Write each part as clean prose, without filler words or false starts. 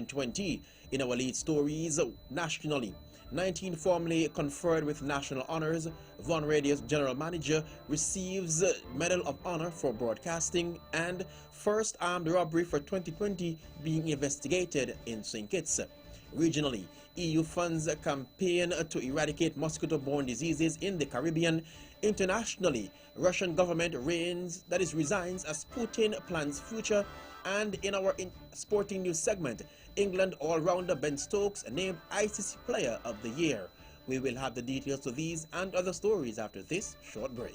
2020. In our lead stories, nationally, 19 formally conferred with national honors. Von Radio's general manager receives Medal of Honor for broadcasting, and first armed robbery for 2020 being investigated in St. Kitts. Regionally, EU funds a campaign to eradicate mosquito-borne diseases in the Caribbean. Internationally, Russian government resigns as Putin plans future. And in our sporting news segment, England all-rounder Ben Stokes named ICC Player of the Year. We will have the details to these and other stories after this short break.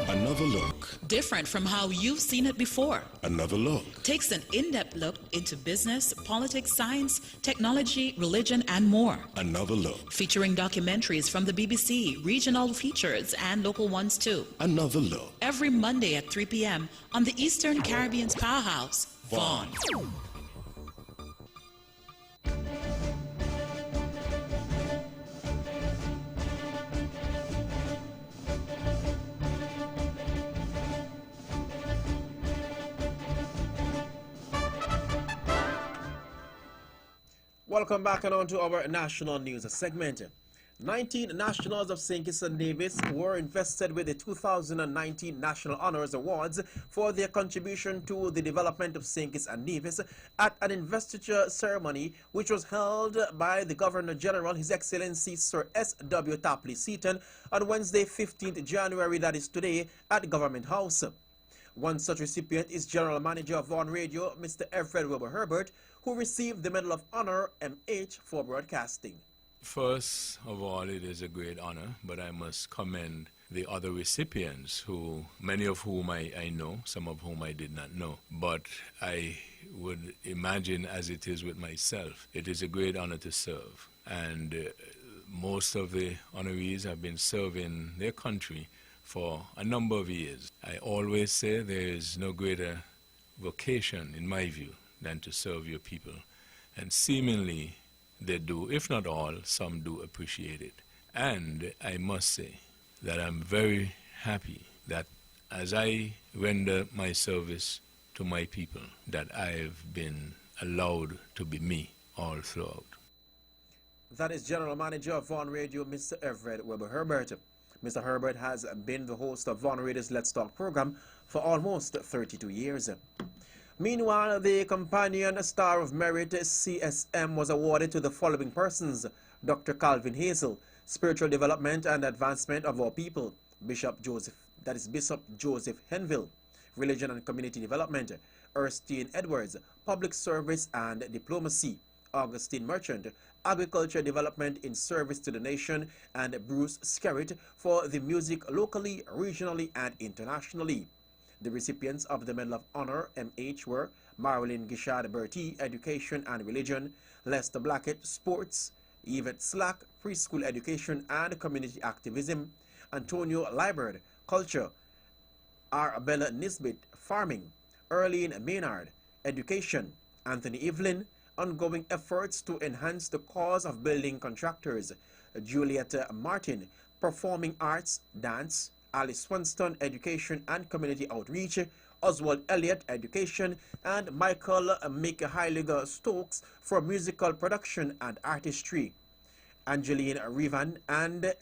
Another look. Different from how you've seen it before. Another look. Takes an in-depth look into business, politics, science, technology, religion, and more. Another look. Featuring documentaries from the BBC, regional features, and local ones too. Another look. Every Monday at 3 p.m. on the Eastern Caribbean's powerhouse, Vaughan. Welcome back and on to our national news segment. 19 nationals of St. Kitts and Nevis were invested with the 2019 National Honors Awards for their contribution to the development of St. Kitts and Nevis at an investiture ceremony which was held by the Governor General, His Excellency Sir S.W. Tapley Seaton, on Wednesday, 15th January, that is today, at Government House. One such recipient is General Manager of Vaughan Radio, Mr. Everett Weber Herbert, who received the Medal of Honor MH for broadcasting. First of all, it is a great honor, but I must commend the other recipients, who many of whom I know, some of whom I did not know. But I would imagine, as it is with myself, it is a great honor to serve. And most of the honorees have been serving their country for a number of years. I always say there is no greater vocation, in my view, than to serve your people. And seemingly they do, if not all, some do appreciate it. And I must say that I'm very happy that as I render my service to my people, that I've been allowed to be me all throughout. That is General Manager of Vaughan Radio, Mr. Everett Weber Herbert. Mr. Herbert has been the host of Vaughan Radio's Let's Talk program for almost 32 years. Meanwhile, the Companion Star of Merit CSM was awarded to the following persons: Dr. Calvin Hazel, Spiritual Development and Advancement of Our People; Bishop Joseph Henville, Religion and Community Development; Erskine Edwards, Public Service and Diplomacy; Augustine Merchant, Agriculture Development in Service to the Nation; and Bruce Skerritt for the music locally, regionally, and internationally. The recipients of the Medal of Honor MH were Marilyn Gishad Bertie, Education and Religion; Lester Blackett, Sports; Yvette Slack, Preschool Education and Community Activism; Antonio Liebert, Culture; Arabella Nisbet, Farming; Erlene Maynard, Education; Anthony Evelyn, Ongoing Efforts to Enhance the Cause of Building Contractors; Julietta Martin, Performing Arts, Dance; Alice Swanston, Education and Community Outreach; Oswald Elliott, Education; and Michael Heiliger Stokes for Musical Production and Artistry. Angeline Rivan and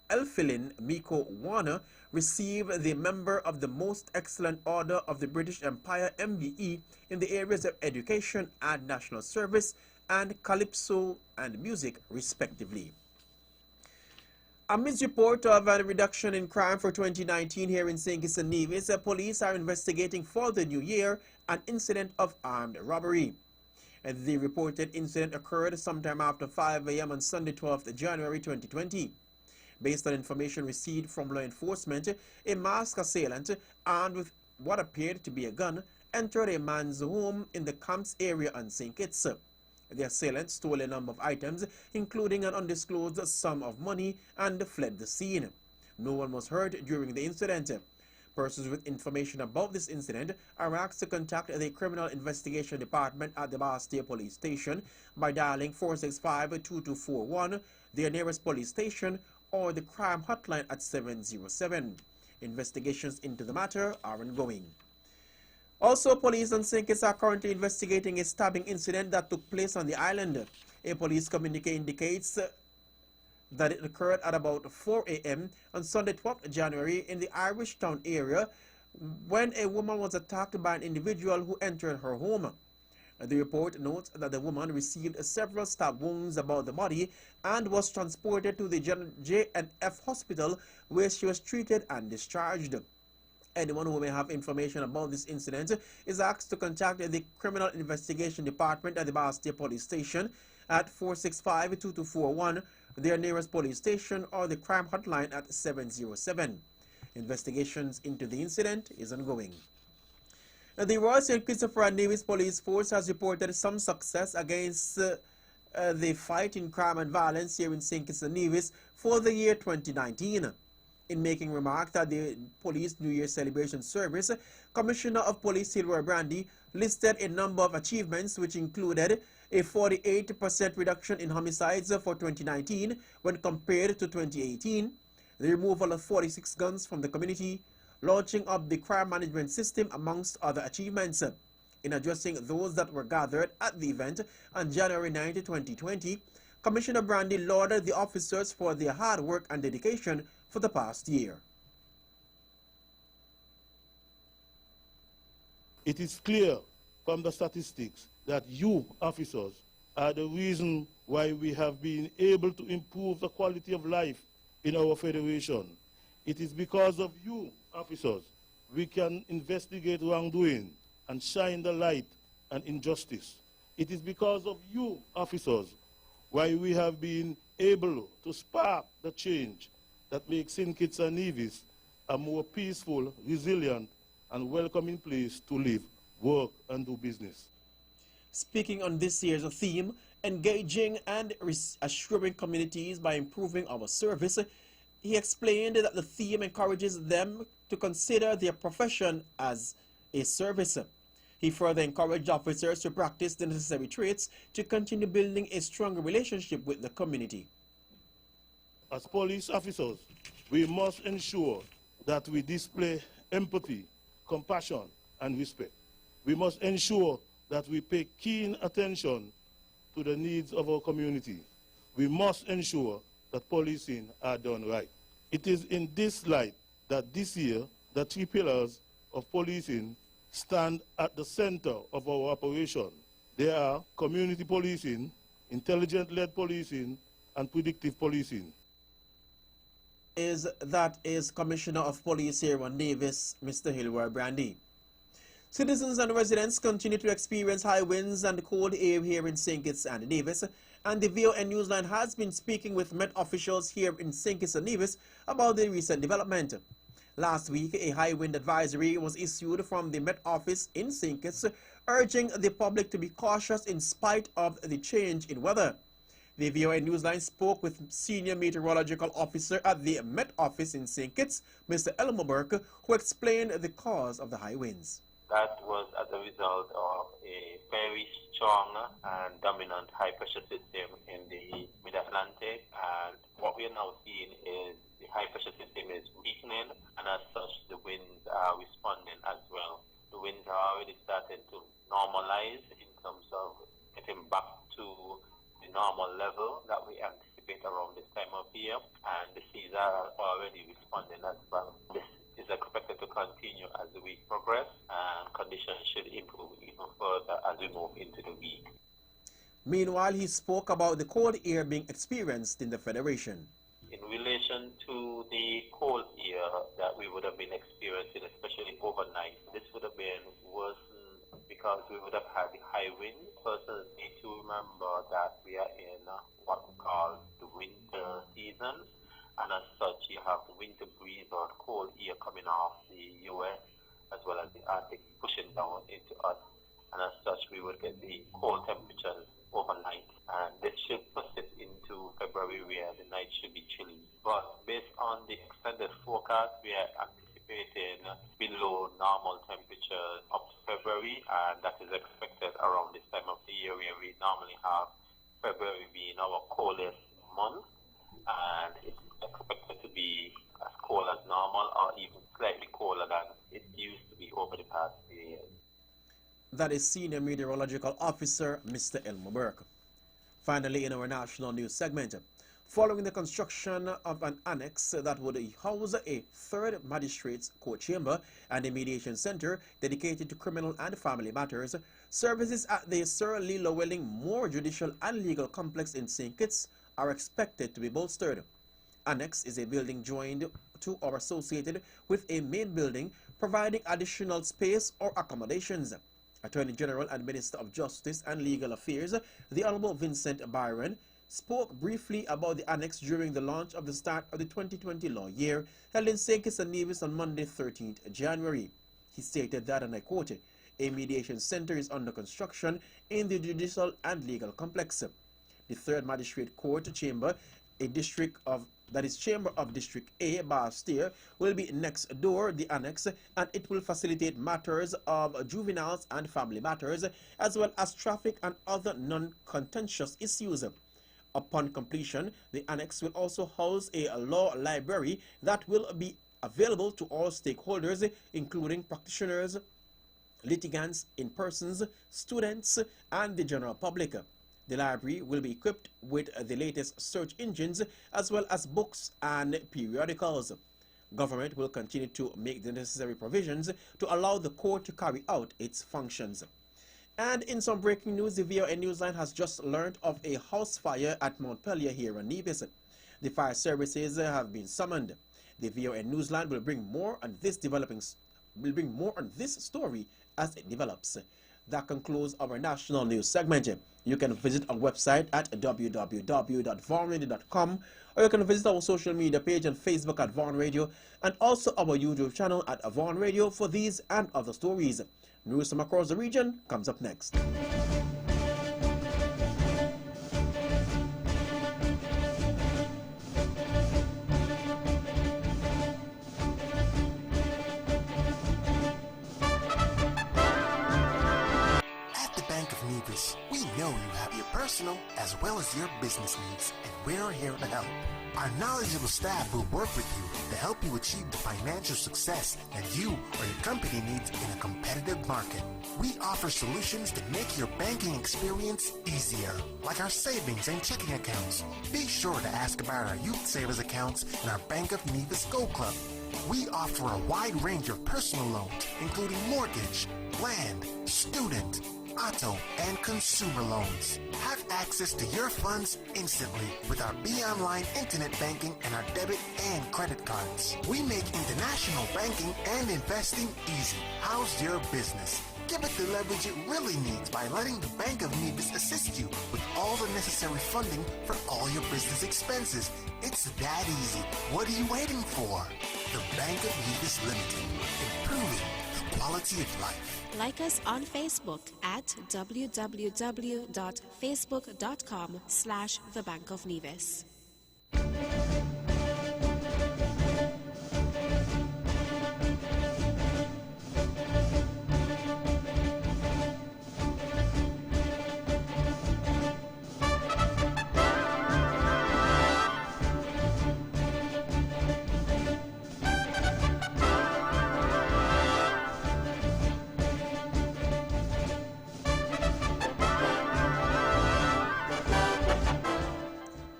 Elphilin Miko Warner received the Member of the Most Excellent Order of the British Empire MBE in the areas of education and national service and calypso and music, respectively. Amidst report of a reduction in crime for 2019 here in St. Kitts and Nevis, police are investigating for the new year an incident of armed robbery. And the reported incident occurred sometime after 5 a.m. on Sunday, 12th January 2020. Based on information received from law enforcement, a masked assailant armed with what appeared to be a gun entered a man's home in the Camps area on St. Kitts. The assailant stole a number of items, including an undisclosed sum of money, and fled the scene. No one was hurt during the incident. Persons with information about this incident are asked to contact the Criminal Investigation Department at the Bastille Police Station by dialing 465-2241, their nearest police station, or the crime hotline at 707. Investigations into the matter are ongoing. Also, police on St. Kitts are currently investigating a stabbing incident that took place on the island. A police communique indicates that it occurred at about 4 a.m. on Sunday, 12th January in the Irish Town area when a woman was attacked by an individual who entered her home. The report notes that the woman received several stab wounds about the body and was transported to the J&F hospital where she was treated and discharged. Anyone who may have information about this incident is asked to contact the Criminal Investigation Department at the Bastille Police Station at 465-2241, their nearest police station, or the crime hotline at 707. Investigations into the incident is ongoing. The Royal St. Christopher and Nevis Police Force has reported some success against the fight in crime and violence here in St. Kitts and Nevis for the year 2019. In making remarks at the Police New Year celebration service, Commissioner of Police Hilroy Brandy listed a number of achievements which included a 48% reduction in homicides for 2019 when compared to 2018, the removal of 46 guns from the community, launching of the crime management system, amongst other achievements. In addressing those that were gathered at the event on January 9, 2020, Commissioner Brandy lauded the officers for their hard work and dedication for the past year. It is clear from the statistics that you, officers, are the reason why we have been able to improve the quality of life in our federation. It is because of you, officers, we can investigate wrongdoing and shine the light on injustice. It is because of you, officers, why we have been able to spark the change that makes St. Kitts and Nevis a more peaceful, resilient, and welcoming place to live, work, and do business. Speaking on this year's theme, engaging and assuring communities by improving our service, he explained that the theme encourages them to consider their profession as a service. He further encouraged officers to practice the necessary traits to continue building a stronger relationship with the community. As police officers, we must ensure that we display empathy, compassion, and respect. We must ensure that we pay keen attention to the needs of our community. We must ensure that policing are done right. It is in this light that this year the three pillars of policing stand at the center of our operation. They are community policing, intelligent-led policing, and predictive policing. That is Commissioner of Police here on Nevis, Mr. Hilroy Brandy. Citizens and residents continue to experience high winds and cold air here in St. Kitts and Nevis, and the VON Newsline has been speaking with Met officials here in St. Kitts and Nevis about the recent development. Last week, a high wind advisory was issued from the Met Office in St. Kitts, urging the public to be cautious in spite of the change in weather. The VOA Newsline spoke with Senior Meteorological Officer at the Met Office in St. Kitts, Mr. Elmer Burke, who explained the cause of the high winds. That was as a result of a very strong and dominant high-pressure system in the mid-Atlantic, and what we are now seeing is the high-pressure system is weakening, and as such, the winds are responding as well. The winds are already starting to normalize in terms of getting back to the normal level that we anticipate around this time of year, and the seas are already responding as well. This is expected to continue as the week progresses, and conditions should improve even further as we move into the week. Meanwhile, he spoke about the cold air being experienced in the Federation. In relation to the cold air that we would have been experiencing, especially overnight, this would have been worsened because we would have had the high winds. Persons need to remember that we are in what we call the winter season, and as such you have the winter breeze or cold air coming off the U.S. as well as the Arctic pushing down into us, and as such we would get the cold temperatures overnight, and this should persist into February where the night should be chilly. But based on the extended forecast, we are anticipating below normal temperatures up to February, and that is expected around this time of the year where we normally have February being our coldest month, and it's expected to be as cold as normal or even slightly colder than it used to be over the past few years. That is Senior Meteorological Officer Mr. Elmer Burke. Finally, in our national news segment, following the construction of an annex that would house a third magistrates court chamber and a mediation center dedicated to criminal and family matters, services at the Sir Lilo Welling Moore Judicial and Legal Complex in St. Kitts are expected to be bolstered. Annex is a building joined to or associated with a main building, providing additional space or accommodations. Attorney General and Minister of Justice and Legal Affairs, the Honorable Vincent Byron, spoke briefly about the annex during the launch of the start of the 2020 law year held in St. Kitts and Nevis on Monday, 13th January. He stated that, and I quote, "A mediation center is under construction in the Judicial and Legal Complex. The third magistrate court chamber, Chamber of District A, Bastille, will be next door the annex, and it will facilitate matters of juveniles and family matters, as well as traffic and other non-contentious issues. Upon completion, the annex will also house a law library that will be available to all stakeholders, including practitioners, litigants in persons, students, and the general public. The library will be equipped with the latest search engines as well as books and periodicals. Government will continue to make the necessary provisions to allow the court to carry out its functions." And in some breaking news, the VOA Newsline has just learned of a house fire at Montpelier here in Nevis. The fire services have been summoned. The VOA Newsline will bring more on this story as it develops. That concludes our national news segment. You can visit our website at www.vaughanradio.com, or you can visit our social media page on Facebook at Vaughan Radio, and also our YouTube channel at Vaughan Radio for these and other stories. News from across the region comes up next. We know you have your personal as well as your business needs, and we're here to help. Our knowledgeable staff will work with you to help you achieve the financial success that you or your company needs in a competitive market. We offer solutions to make your banking experience easier, like our savings and checking accounts. Be sure to ask about our youth savers accounts and our Bank of Nevis Gold Club. We offer a wide range of personal loans, including mortgage, land, student, auto, and consumer loans. Have access to your funds instantly with our BeOnline internet banking and our debit and credit cards. We make international banking and investing easy. How's your business? Give it the leverage it really needs by letting the Bank of Nevis assist you with all the necessary funding for all your business expenses. It's that easy. What are you waiting for? The Bank of Nevis Limited, improving the quality of life. Like us on Facebook at www.facebook.com/The Bank of Nevis.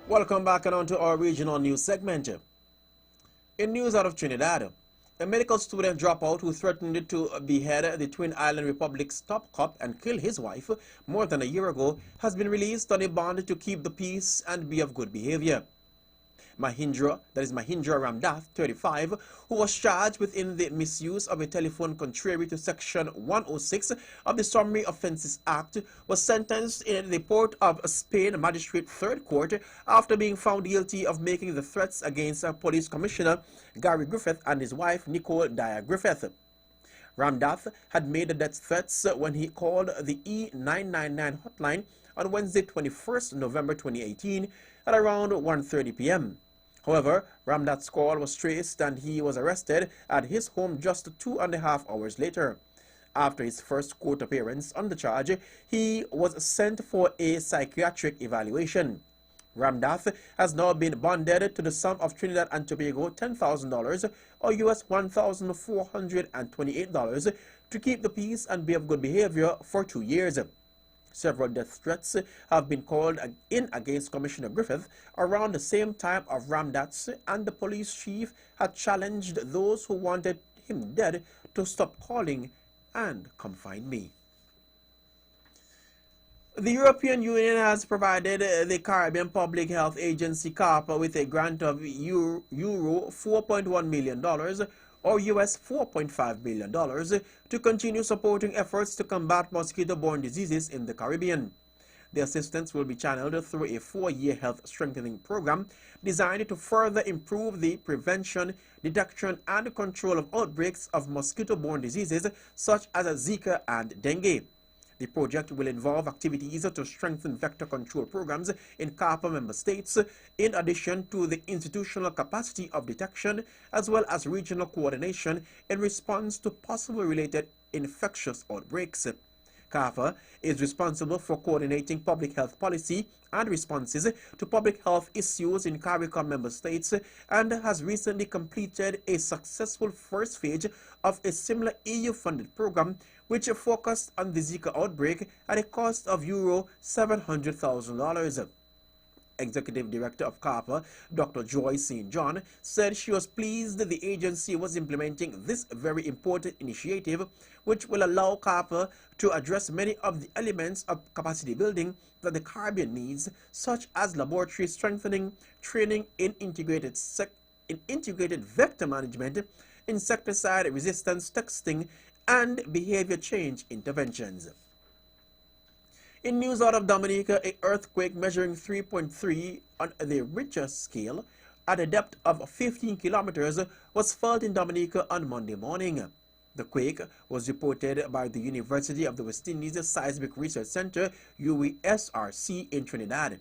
Welcome back and on to our regional news segment. In news out of Trinidad, a medical student dropout who threatened to behead the Twin Island Republic's top cop and kill his wife more than a year ago has been released on a bond to keep the peace and be of good behavior. Mahindra Ramdath, 35, who was charged within the misuse of a telephone contrary to Section 106 of the Summary Offences Act, was sentenced in the Port of Spain Magistrate Third Court after being found guilty of making the threats against Police Commissioner Gary Griffith and his wife Nicole Dyer Griffith. Ramdath had made the death threats when he called the E999 hotline on Wednesday, 21st November 2018 at around 1:30 p.m. However, Ramdat's call was traced and he was arrested at his home just 2.5 hours later. After his first court appearance on the charge, he was sent for a psychiatric evaluation. Ramdath has now been bonded to the sum of Trinidad and Tobago $10,000 or US $1,428 to keep the peace and be of good behavior for 2 years. Several death threats have been called in against Commissioner Griffith around the same time of Ramdath's, and the police chief had challenged those who wanted him dead to stop calling and come find me. The European Union has provided the Caribbean Public Health Agency CARPA with a grant of euro $4.1 million or US $4.5 billion to continue supporting efforts to combat mosquito-borne diseases in the Caribbean. The assistance will be channeled through a 4-year health strengthening program designed to further improve the prevention, detection, and control of outbreaks of mosquito-borne diseases such as Zika and dengue. The project will involve activities to strengthen vector control programs in CARPA member states, in addition to the institutional capacity of detection, as well as regional coordination in response to possible related infectious outbreaks. CARPA is responsible for coordinating public health policy and responses to public health issues in CARICOM member states, and has recently completed a successful first phase of a similar EU-funded program which focused on the Zika outbreak at a cost of euro $700,000. Executive Director of CARPA, Dr. Joy St. John, said she was pleased that the agency was implementing this very important initiative, which will allow CARPA to address many of the elements of capacity building that the Caribbean needs, such as laboratory strengthening, training in integrated vector management, insecticide resistance testing, and behavior change interventions. In news out of Dominica, an earthquake measuring 3.3 on the Richter scale at a depth of 15 kilometers was felt in Dominica on Monday morning. The quake was reported by the University of the West Indies Seismic Research Center, UWSRC, in Trinidad.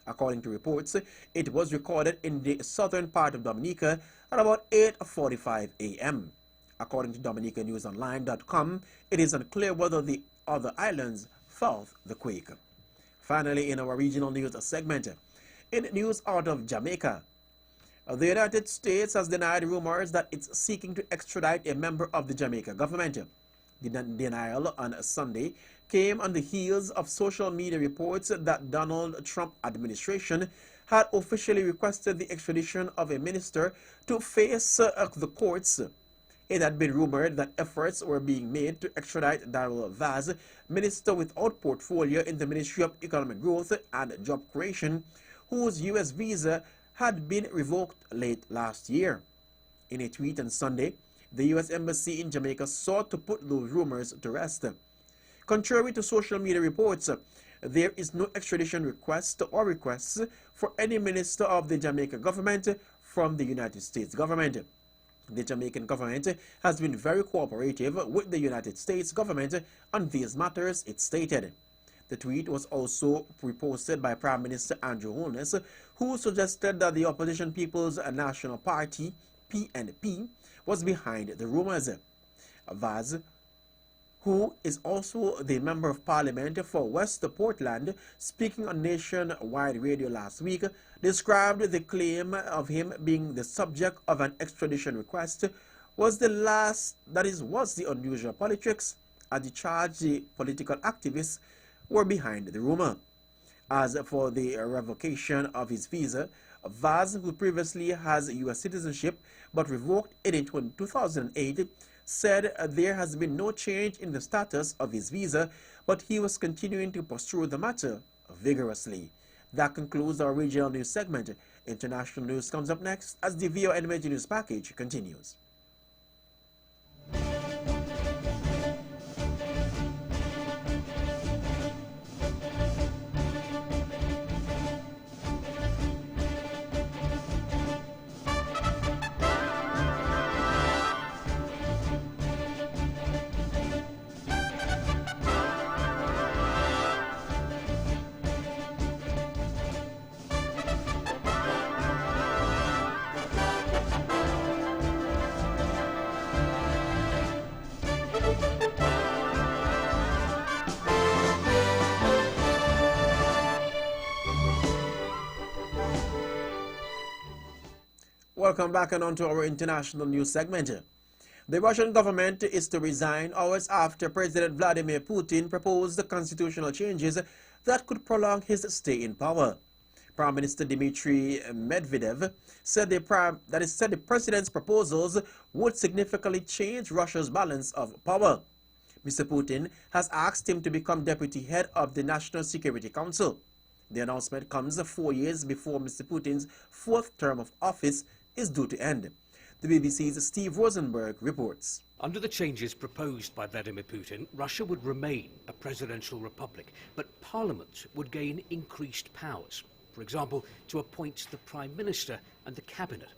According to reports, it was recorded in the southern part of Dominica at about 8:45 a.m. According to DominicaNewsOnline.com, it is unclear whether the other islands felt the quake. Finally, in our regional news segment, in news out of Jamaica, the United States has denied rumors that it's seeking to extradite a member of the Jamaica government. The denial on Sunday came on the heels of social media reports that Donald Trump administration had officially requested the extradition of a minister to face the courts. It had been rumored that efforts were being made to extradite Darrell Vaz, minister without portfolio in the Ministry of Economic Growth and Job Creation, whose U.S. visa had been revoked late last year. In a tweet on Sunday, the U.S. Embassy in Jamaica sought to put those rumors to rest. Contrary to social media reports, there is no extradition request or requests for any minister of the Jamaica government from the United States government. The Jamaican government has been very cooperative with the United States government on these matters, it stated. The tweet was also reposted by Prime Minister Andrew Holness, who suggested that the Opposition People's National Party, PNP, was behind the rumors. Vaz, who is also the Member of Parliament for West Portland, speaking on nationwide radio last week, described the claim of him being the subject of an extradition request was the unusual politics, as the charge the political activists were behind the rumor. As for the revocation of his visa, Vaz, who previously has U.S. citizenship but revoked it in 2008, said there has been no change in the status of his visa, but he was continuing to pursue the matter vigorously. That concludes our regional news segment. International news comes up next as the VOA Major News Package continues. Welcome back and on to our international news segment. The Russian government is to resign hours after President Vladimir Putin proposed the constitutional changes that could prolong his stay in power. Prime Minister Dmitry Medvedev said the president's proposals would significantly change Russia's balance of power. Mr. Putin has asked him to become deputy head of the National Security Council. The announcement comes 4 years before Mr. Putin's fourth term of office is due to end. The BBC's Steve Rosenberg reports. Under the changes proposed by Vladimir Putin, Russia would remain a presidential republic, but parliament would gain increased powers. For example, to appoint the Prime Minister and the Cabinet.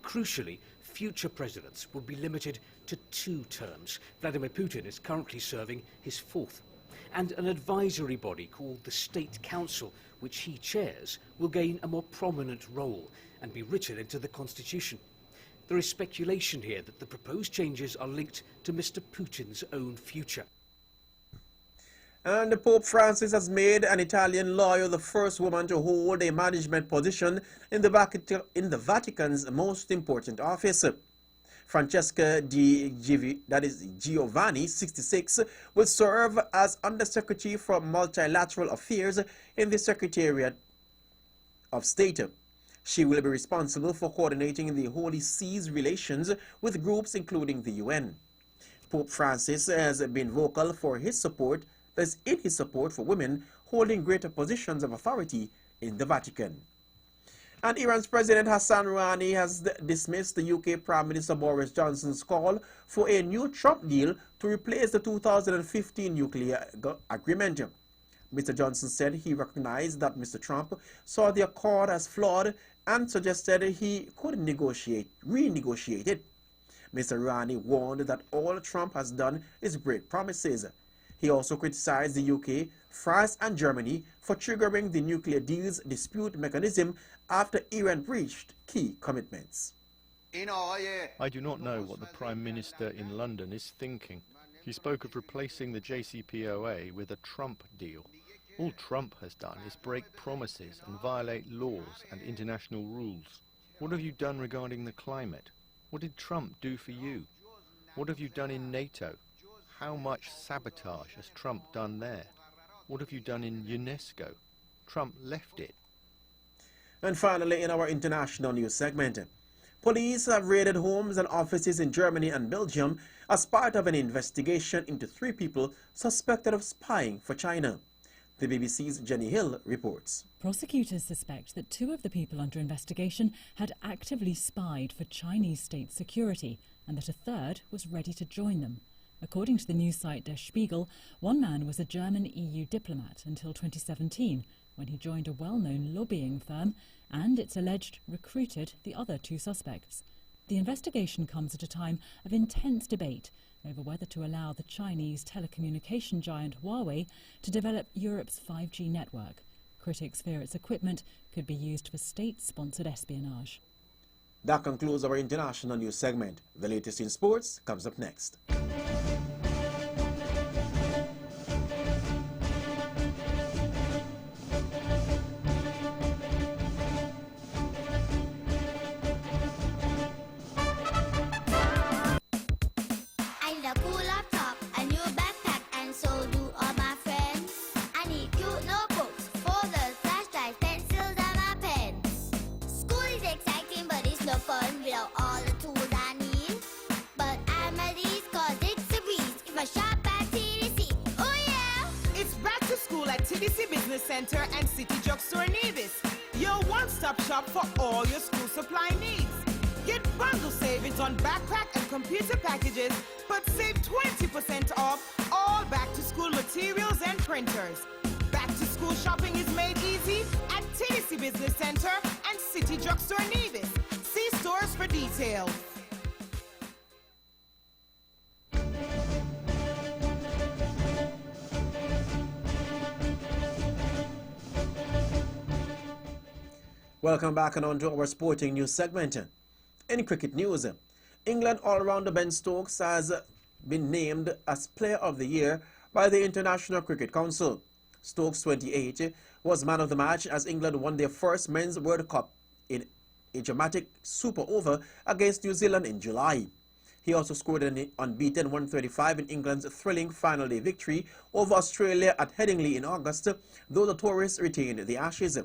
Crucially, future presidents would be limited to 2 terms. Vladimir Putin is currently serving his 4th. And an advisory body called the State Council, which he chairs, will gain a more prominent role and be written into the constitution. There is speculation here that the proposed changes are linked to Mr. Putin's own future. And Pope Francis has made an Italian lawyer the first woman to hold a management position in the Vatican's most important office. Francesca Giovanni, 66, will serve as Undersecretary for Multilateral Affairs in the Secretariat of State. She will be responsible for coordinating the Holy See's relations with groups including the UN. Pope Francis has been vocal for his support for women holding greater positions of authority in the Vatican. And Iran's President Hassan Rouhani has dismissed the UK Prime Minister Boris Johnson's call for a new Trump deal to replace the 2015 nuclear agreement. Mr. Johnson said he recognized that Mr. Trump saw the accord as flawed and suggested he could renegotiate it. Mr. Rouhani warned that all Trump has done is break promises. He also criticized the UK, France and Germany for triggering the nuclear deal's dispute mechanism after Iran breached key commitments. I do not know what the Prime Minister in London is thinking. He spoke of replacing the JCPOA with a Trump deal. All Trump has done is break promises and violate laws and international rules. What have you done regarding the climate? What did Trump do for you? What have you done in NATO? How much sabotage has Trump done there? What have you done in UNESCO? Trump left it. And finally, in our international news segment, police have raided homes and offices in Germany and Belgium as part of an investigation into 3 people suspected of spying for China. The BBC's Jenny Hill reports. Prosecutors suspect that 2 of the people under investigation had actively spied for Chinese state security and that a 3rd was ready to join them. According to the news site Der Spiegel, one man was a German EU diplomat until 2017, when he joined a well-known lobbying firm and, it's alleged, recruited the other 2 suspects. The investigation comes at a time of intense debate over whether to allow the Chinese telecommunication giant Huawei to develop Europe's 5G network. Critics fear its equipment could be used for state-sponsored espionage. That concludes our international news segment. The latest in sports comes up next. TDC Business Center and City Drugstore Nevis, your one-stop shop for all your school supply needs. Get bundle savings on backpack and computer packages, but save 20% off all back-to-school materials and printers. Back-to-school shopping is made easy at TDC Business Center and City Drugstore Nevis. See stores for details. Welcome back and on to our sporting news segment. In cricket news, England all-rounder Ben Stokes has been named as Player of the Year by the International Cricket Council. Stokes, 28, was man of the match as England won their first Men's World Cup in a dramatic super over against New Zealand in July. He also scored an unbeaten 135 in England's thrilling final day victory over Australia at Headingley in August, though the tourists retained the Ashes.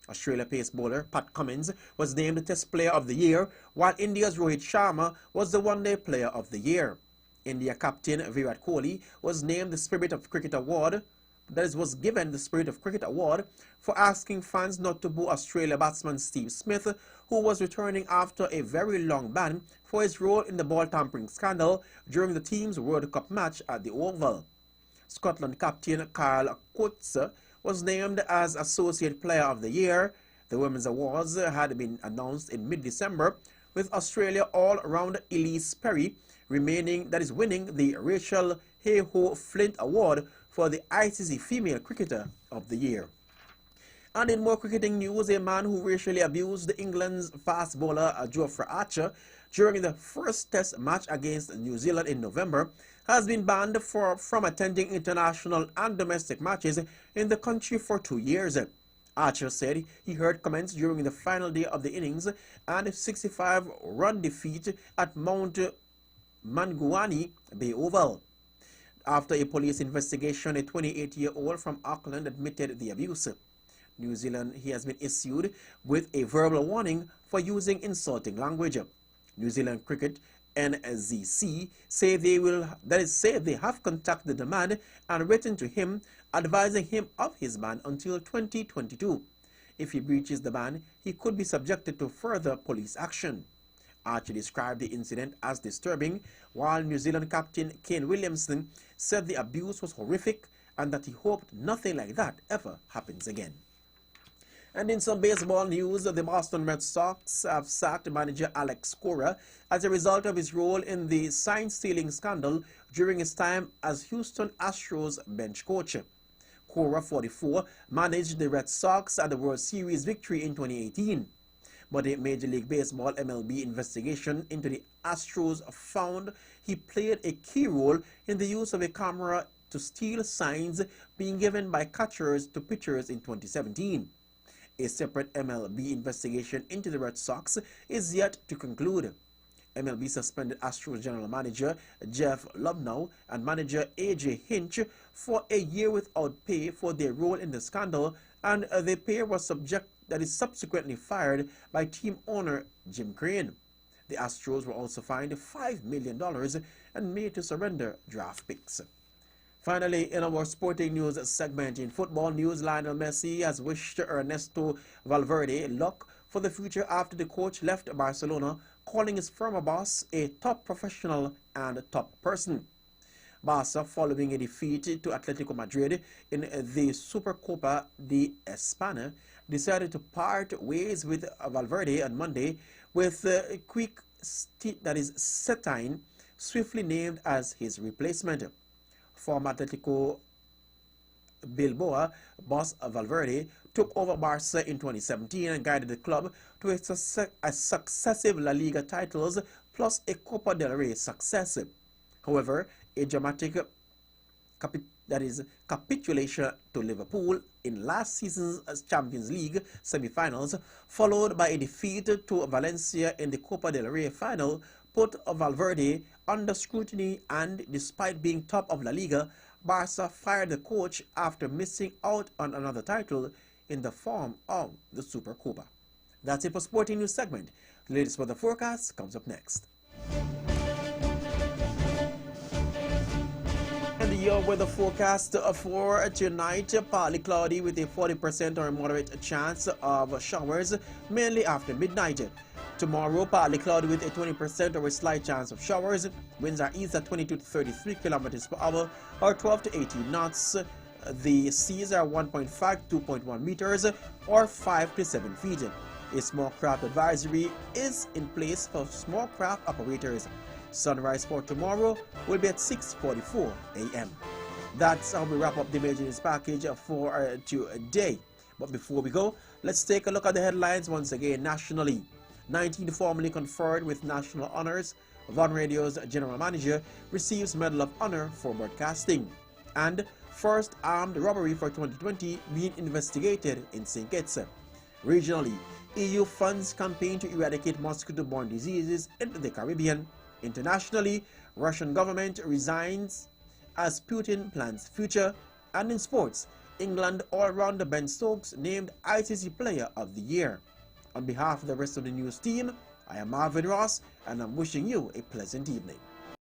Australia pace bowler Pat Cummins was named Test Player of the Year, while India's Rohit Sharma was the One Day Player of the Year. India captain Virat Kohli was named the Spirit of Cricket Award. Was given the Spirit of Cricket Award for asking fans not to boo Australia batsman Steve Smith, who was returning after a very long ban for his role in the ball tampering scandal during the team's World Cup match at the Oval. Scotland captain Kyle Coates was named as Associate Player of the Year. The women's awards had been announced in mid-December, with Australia all-round Elise Perry winning the Rachel Hayhoe Flint Award for the ICC Female Cricketer of the Year. And in more cricketing news, a man who racially abused England's fast bowler Jofra Archer during the first test match against New Zealand in November has been banned from attending international and domestic matches in the country for 2 years. Archer said he heard comments during the final day of the innings and 65-run defeat at Mount Manguani Bay Oval. After a police investigation, a 28-year-old from Auckland admitted the abuse. New Zealand, he has been issued with a verbal warning for using insulting language. New Zealand Cricket NZC say they have contacted the man and written to him advising him of his ban until 2022. If he breaches the ban, he could be subjected to further police action. Archer described the incident as disturbing, while New Zealand captain Kane Williamson said the abuse was horrific and that he hoped nothing like that ever happens again. And in some baseball news, the Boston Red Sox have sacked manager Alex Cora as a result of his role in the sign-stealing scandal during his time as Houston Astros bench coach. Cora, 44, managed the Red Sox at the World Series victory in 2018. But a Major League Baseball MLB investigation into the Astros found he played a key role in the use of a camera to steal signs being given by catchers to pitchers in 2017. A separate MLB investigation into the Red Sox is yet to conclude. MLB suspended Astros general manager Jeff Lubnow and manager A.J. Hinch for a year without pay for their role in the scandal, and the pair was subsequently fired by team owner Jim Crane. The Astros were also fined $5 million and made to surrender draft picks. Finally, in our sporting news segment, in football news, Lionel Messi has wished Ernesto Valverde luck for the future after the coach left Barcelona, calling his former boss a top professional and top person. Barca, following a defeat to Atletico Madrid in the Supercopa de España, decided to part ways with Valverde on Monday, with Quique Setién swiftly named as his replacement. Former Atletico Bilbao boss Valverde took over Barca in 2017 and guided the club to a successive La Liga titles plus a Copa del Rey success. However, a dramatic capitulation to Liverpool in last season's Champions League semi-finals, followed by a defeat to Valencia in the Copa del Rey final, put Valverde under scrutiny, and despite being top of La Liga, Barca fired the coach after missing out on another title in the form of the Supercopa. That's it for Sporting News segment. The latest weather forecast comes up next. And your weather forecast for tonight: partly cloudy with a 40% or moderate chance of showers, mainly after midnight. Tomorrow, partly cloudy with a 20% or a slight chance of showers. Winds are east at 22 to 33 kilometers per hour or 12 to 18 knots. The seas are 1.5 to 2.1 meters or 5 to 7 feet. A small craft advisory is in place for small craft operators. Sunrise for tomorrow will be at 6:44 a.m. That's how we wrap up the Major News package for today. But before we go, let's take a look at the headlines once again nationally. 19 formally conferred with national honors. Von Radio's general manager receives Medal of Honor for broadcasting. And first armed robbery for 2020 being investigated in St. Kitts. Regionally, EU funds campaign to eradicate mosquito-borne diseases in the Caribbean. Internationally, Russian government resigns as Putin plans future. And in sports, England all-rounder Ben Stokes named ICC Player of the Year. On behalf of the rest of the news team, I am Marvin Ross, and I'm wishing you a pleasant evening.